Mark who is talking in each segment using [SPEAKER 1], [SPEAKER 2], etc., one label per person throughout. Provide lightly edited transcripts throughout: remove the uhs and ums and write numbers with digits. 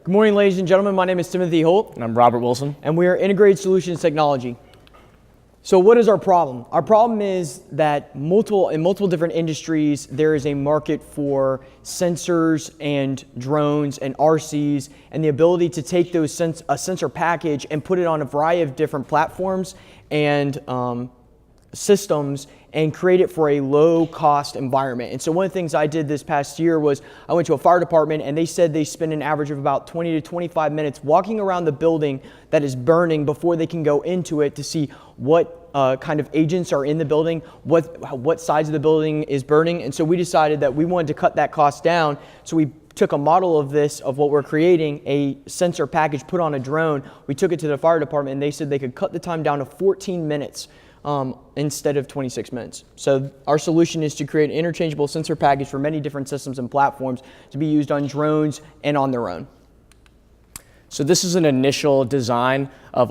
[SPEAKER 1] Good morning, ladies and gentlemen. My name is Timothy Holt.
[SPEAKER 2] And I'm Robert Wilson.
[SPEAKER 1] And we are Integrated Solutions Technology. So what is our problem? Our problem is that in multiple different industries, there is a market for sensors and drones and RCs and the ability to take a sensor package and put it on a variety of different platforms and systems and create it for a low-cost environment. And so one of the things I did this past year was I went to a fire department and they said they spend an average of about 20 to 25 minutes walking around the building that is burning before they can go into it to see what kind of agents are in the building, what sides of the building is burning. And so we decided that we wanted to cut that cost down. So we took a model of this, of what we're creating, a sensor package put on a drone. We took it to the fire department and they said they could cut the time down to 14 minutes. Instead of 26 minutes. So our solution is to create an interchangeable sensor package for many different systems and platforms to be used on drones and on their own.
[SPEAKER 2] So this is an initial design of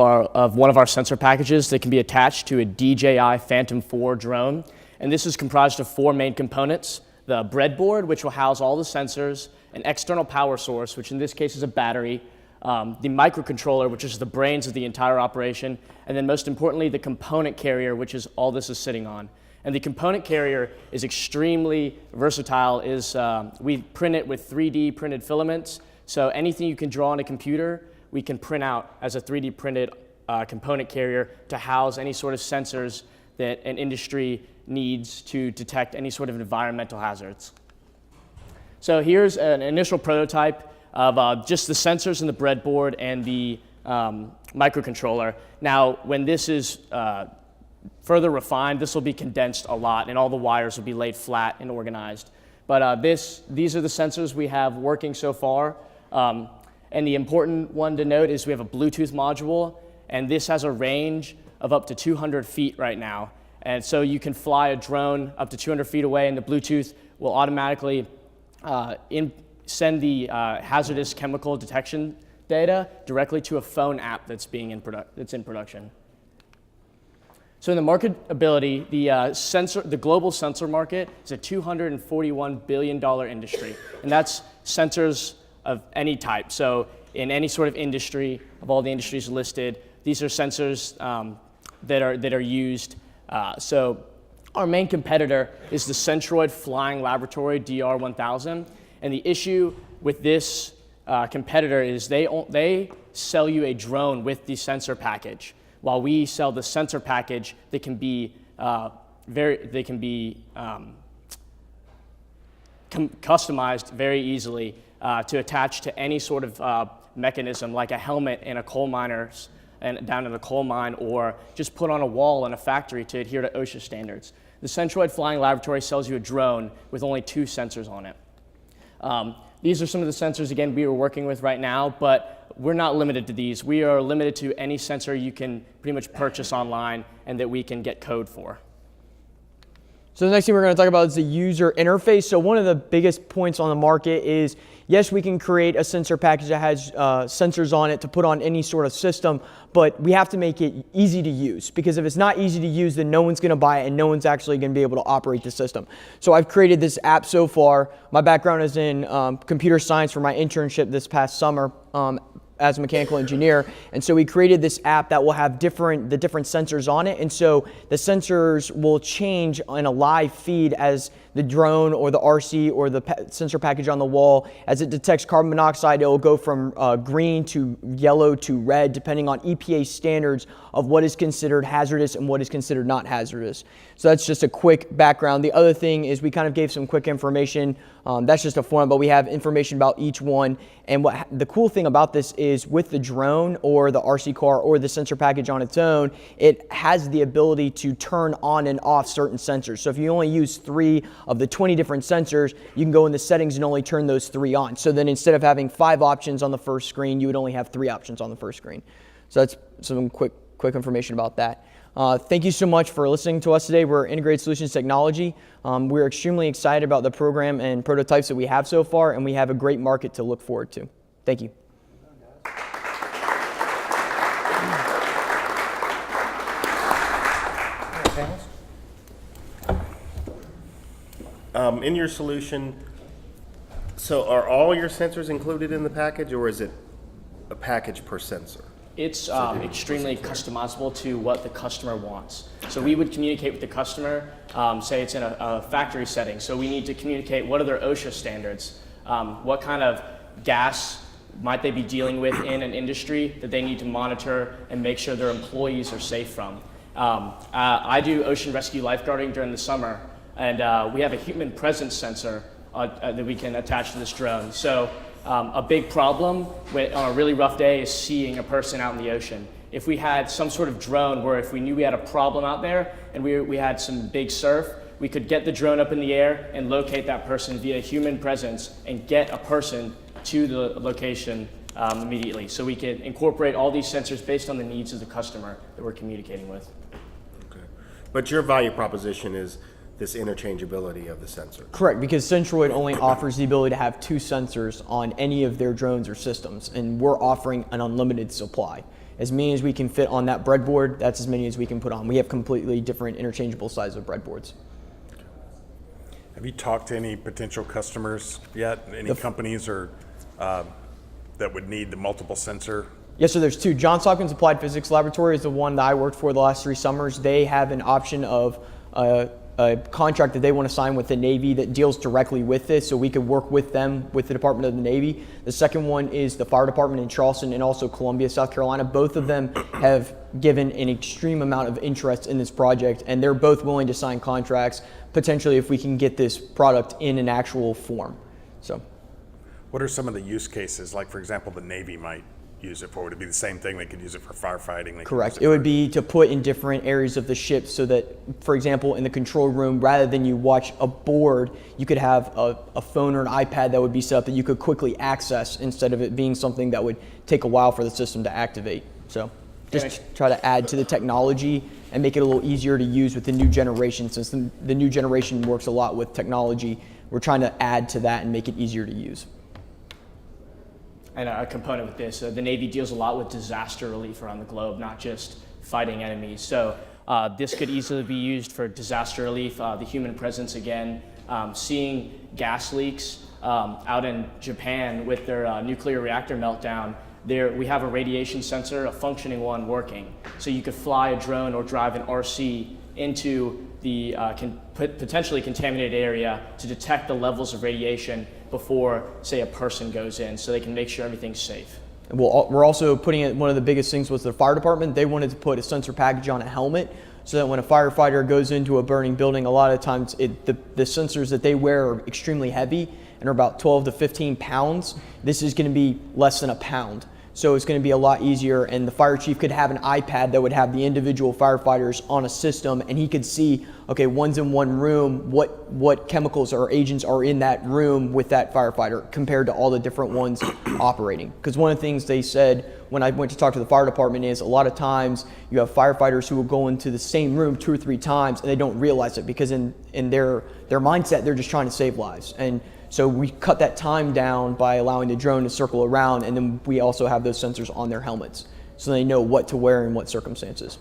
[SPEAKER 2] one of our sensor packages that can be attached to a DJI Phantom 4 drone. And this is comprised of four main components: the breadboard, which will house all the sensors, an external power source, which in this case is a battery, the microcontroller, which is the brains of the entire operation, and then most importantly, the component carrier, which is all this is sitting on. And the component carrier is extremely versatile. We print it with 3D printed filaments, so anything you can draw on a computer, we can print out as a 3D printed component carrier to house any sort of sensors that an industry needs to detect any sort of environmental hazards. So here's an initial prototype of just the sensors in the breadboard and the microcontroller. Now, when this is further refined, this will be condensed a lot and all the wires will be laid flat and organized. But these are the sensors we have working so far. And the important one to note is we have a Bluetooth module, and this has a range of up to 200 feet right now. And so you can fly a drone up to 200 feet away, and the Bluetooth will automatically send the hazardous chemical detection data directly to a phone app that's in production. So in the marketability, the global sensor market is a $241 billion industry, and that's sensors of any type. So in any sort of industry, of all the industries listed, these are sensors that are used. So our main competitor is the Centroid Flying Laboratory DR1000. And the issue with this competitor is they sell you a drone with the sensor package, while we sell the sensor package that can be customized very easily to attach to any sort of mechanism, like a helmet in a coal miner's and down in a coal mine, or just put on a wall in a factory to adhere to OSHA standards. The Centroid Flying Laboratory sells you a drone with only 2 sensors on it. These are some of the sensors, again, we are working with right now, but we're not limited to these. We are limited to any sensor you can pretty much purchase online and that we can get code for.
[SPEAKER 1] So the next thing we're going to talk about is the user interface. So one of the biggest points on the market is, yes, we can create a sensor package that has sensors on it to put on any sort of system, but we have to make it easy to use, because if it's not easy to use, then no one's going to buy it and no one's actually going to be able to operate the system. So I've created this app so far. My background is in computer science for my internship this past summer as a mechanical engineer, and so we created this app that will have the different sensors on it, and so the sensors will change in a live feed as the drone or the RC or the sensor package on the wall, as it detects carbon monoxide, it will go from green to yellow to red, depending on EPA standards of what is considered hazardous and what is considered not hazardous. So that's just a quick background. The other thing is we kind of gave some quick information. That's just a form, but we have information about each one. And the cool thing about this is with the drone or the RC car or the sensor package on its own, it has the ability to turn on and off certain sensors. So if you only use 3 of the 20 different sensors, you can go in the settings and only turn those 3 on. So then instead of having 5 options on the first screen, you would only have 3 options on the first screen. So that's some quick information about that. Thank you so much for listening to us today. We're Integrated Solutions Technology. We're extremely excited about the program and prototypes that we have so far, and we have a great market to look forward to. Thank you.
[SPEAKER 3] In your solution, So are all your sensors included in the package, or is it a package per sensor?
[SPEAKER 2] It's extremely customizable to what the customer wants. So we would communicate with the customer, say it's in a factory setting, so we need to communicate what are their OSHA standards, what kind of gas might they be dealing with in an industry that they need to monitor and make sure their employees are safe from. I do ocean rescue lifeguarding during the summer, and we have a human presence sensor that we can attach to this drone. So a big problem on a really rough day is seeing a person out in the ocean. If we had some sort of drone where if we knew we had a problem out there and we had some big surf, we could get the drone up in the air and locate that person via human presence and get a person to the location immediately. So we can incorporate all these sensors based on the needs of the customer that we're communicating with.
[SPEAKER 3] Okay. But your value proposition is this interchangeability of the sensor.
[SPEAKER 1] Correct, because Centroid only offers the ability to have 2 sensors on any of their drones or systems, and we're offering an unlimited supply. As many as we can fit on that breadboard, that's as many as we can put on. We have completely different interchangeable sizes of breadboards.
[SPEAKER 4] Have you talked to any potential customers yet? Any companies or that would need the multiple sensor?
[SPEAKER 1] Yes, so there's 2. Johns Hopkins Applied Physics Laboratory is the one that I worked for the last 3 summers. They have an option of a contract that they want to sign with the Navy that deals directly with this, so we could work with them, with the Department of the Navy. The second one is the fire department in Charleston and also Columbia, South Carolina. Both of them have given an extreme amount of interest in this project, and they're both willing to sign contracts, potentially if we can get this product in an actual form. So,
[SPEAKER 4] What are some of the use cases? Like, for example, the Navy might use it for? Would it be the same thing? They could use it for firefighting?
[SPEAKER 1] Correct. It would be to put in different areas of the ship so that, for example, in the control room, rather than you watch a board, you could have a phone or an iPad that would be set up that you could quickly access instead of it being something that would take a while for the system to activate. So just try to add to the technology and make it a little easier to use with the new generation. Since the new generation works a lot with technology, we're trying to add to that and make it easier to use.
[SPEAKER 2] And a component with this, the Navy deals a lot with disaster relief around the globe, not just fighting enemies. So this could easily be used for disaster relief, the human presence again, seeing gas leaks out in Japan with their nuclear reactor meltdown. There we have a radiation sensor, a functioning one working. So you could fly a drone or drive an RC into the potentially contaminated area to detect the levels of radiation before, say, a person goes in, so they can make sure everything's safe.
[SPEAKER 1] We're also putting it, one of the biggest things was the fire department. They wanted to put a sensor package on a helmet so that when a firefighter goes into a burning building, a lot of times the sensors that they wear are extremely heavy and are about 12 to 15 pounds. This is going to be less than a pound. So it's going to be a lot easier, and the fire chief could have an iPad that would have the individual firefighters on a system, and he could see, okay, one's in one room, what chemicals or agents are in that room with that firefighter compared to all the different ones operating. Because one of the things they said when I went to talk to the fire department is a lot of times you have firefighters who will go into the same room 2 or 3 times and they don't realize it because in their mindset they're just trying to save lives. And so we cut that time down by allowing the drone to circle around, and then we also have those sensors on their helmets so they know what to wear in what circumstances.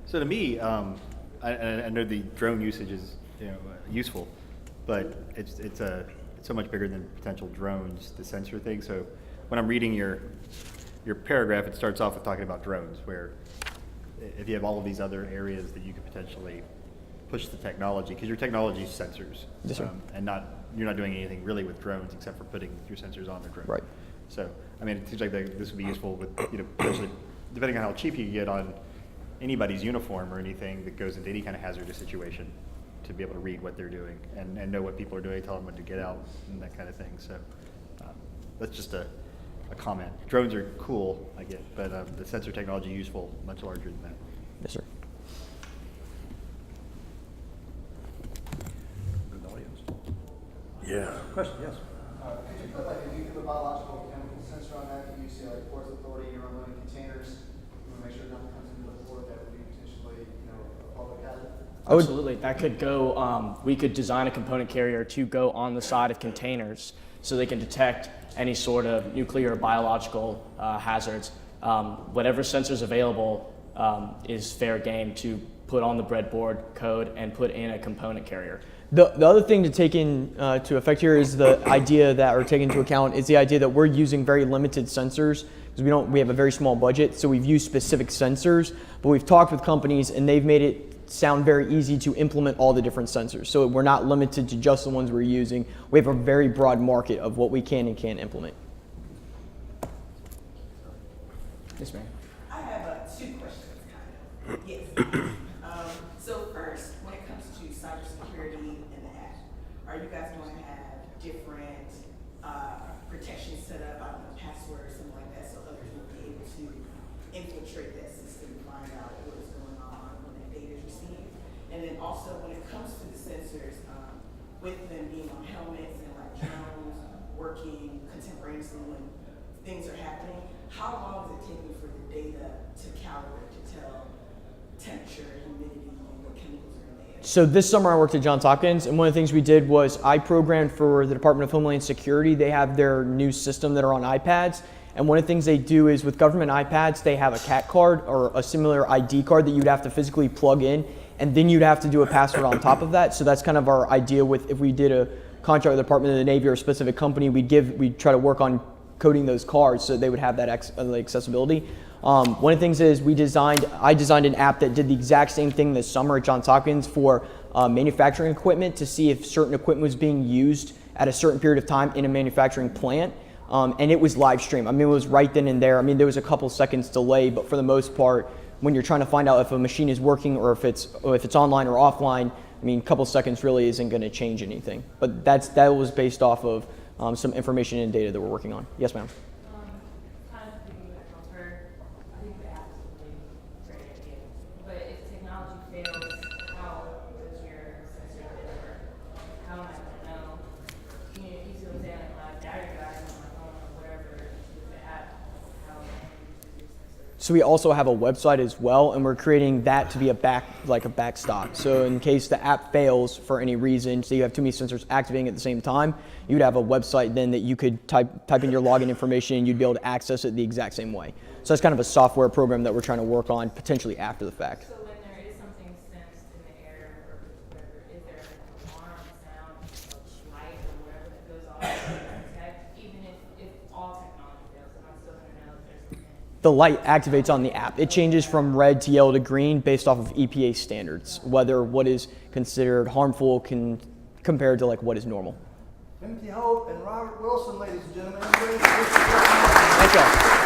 [SPEAKER 5] So to me, I know the drone usage is useful, but it's so much bigger than potential drones, the sensor thing. So when I'm reading your paragraph, it starts off with talking about drones, where if you have all of these other areas that you could potentially push the technology, because your technology is sensors,
[SPEAKER 1] yes, sir.
[SPEAKER 5] And you're not doing anything really with drones except for putting your sensors on the drone.
[SPEAKER 1] Right.
[SPEAKER 5] So I mean, it seems like this would be useful with potentially, depending on how cheap you can get on anybody's uniform or anything that goes into any kind of hazardous situation, to be able to read what they're doing and know what people are doing, tell them when to get out and that kind of thing. So that's just a comment. Drones are cool, I get, but the sensor technology useful, much larger than that.
[SPEAKER 1] Yes, sir.
[SPEAKER 4] Yeah.
[SPEAKER 6] Question, yes. Could you put a biological chemical sensor on that? You say like Ports Authority, you're unloading containers, you want to make sure nothing comes into the port that would be potentially, a public hazard?
[SPEAKER 2] Absolutely, that could go, we could design a component carrier to go on the side of containers so they can detect any sort of nuclear or biological hazards. Whatever sensor's available is fair game to put on the breadboard code and put in a component carrier.
[SPEAKER 1] The other thing to take into effect here is the idea that, or take into account, is the idea that we're using very limited sensors because we have a very small budget, so we've used specific sensors, but we've talked with companies and they've made it sound very easy to implement all the different sensors. So we're not limited to just the ones we're using. We have a very broad market of what we can and can't implement. Yes, ma'am.
[SPEAKER 7] I have two questions, kind of. Yes. So first, when it comes to cybersecurity and the app, are you guys going to have different protections set up, I don't know, passwords, something like that, so others will be able to infiltrate that system and find out what is going on when that data is received? And then also, when it comes to the sensors, with them being on helmets and like drones working contemporaneously when things are happening, how long is it taking for the data to calibrate to tell temperature, humidity, and what chemicals are in the air?
[SPEAKER 1] So this summer I worked at Johns Hopkins, and one of the things we did was I programmed for the Department of Homeland Security. They have their new system that are on iPads, and one of the things they do is with government iPads, they have a CAT card or a similar ID card that you'd have to physically plug in, and then you'd have to do a password on top of that. So that's kind of our idea with, if we did a contract with the Department of the Navy or a specific company, we'd try to work on coding those cards so they would have that accessibility. One of the things is I designed an app that did the exact same thing this summer at Johns Hopkins for manufacturing equipment to see if certain equipment was being used at a certain period of time in a manufacturing plant. And it was live stream. I mean, it was right then and there. I mean, there was a couple seconds delay, but for the most part, when you're trying to find out if a machine is working or if it's online or offline, I mean, a couple seconds really isn't going to change anything. But that was based off of some information and data that we're working on. Yes, ma'am.
[SPEAKER 8] Kind of piggyback off her. I think the app is a really great idea. But if technology fails, how does your sensor work? How am I going to know? You see what I'm saying? Like my battery dies on my phone or whatever with the app. How am I going to use your sensor?
[SPEAKER 1] So we also have a website as well, and we're creating that to be a backstop. So in case the app fails for any reason, so you have too many sensors activating at the same time, you'd have a website then that you could type in your login information and you'd be able to access it the exact same way. So that's kind of a software program that we're trying to work on potentially after the fact.
[SPEAKER 8] So when there is something sensed in the air or whatever, is there an alarm sound, a light or whatever that goes off to detect, even if all technology fails, am I still going to know if there's something?
[SPEAKER 1] The light activates on the app. It changes from red to yellow to green based off of EPA standards, whether what is considered harmful compared to like what is normal.
[SPEAKER 6] Timothy Hope and Robert Wilson, ladies and gentlemen.
[SPEAKER 1] Thank you.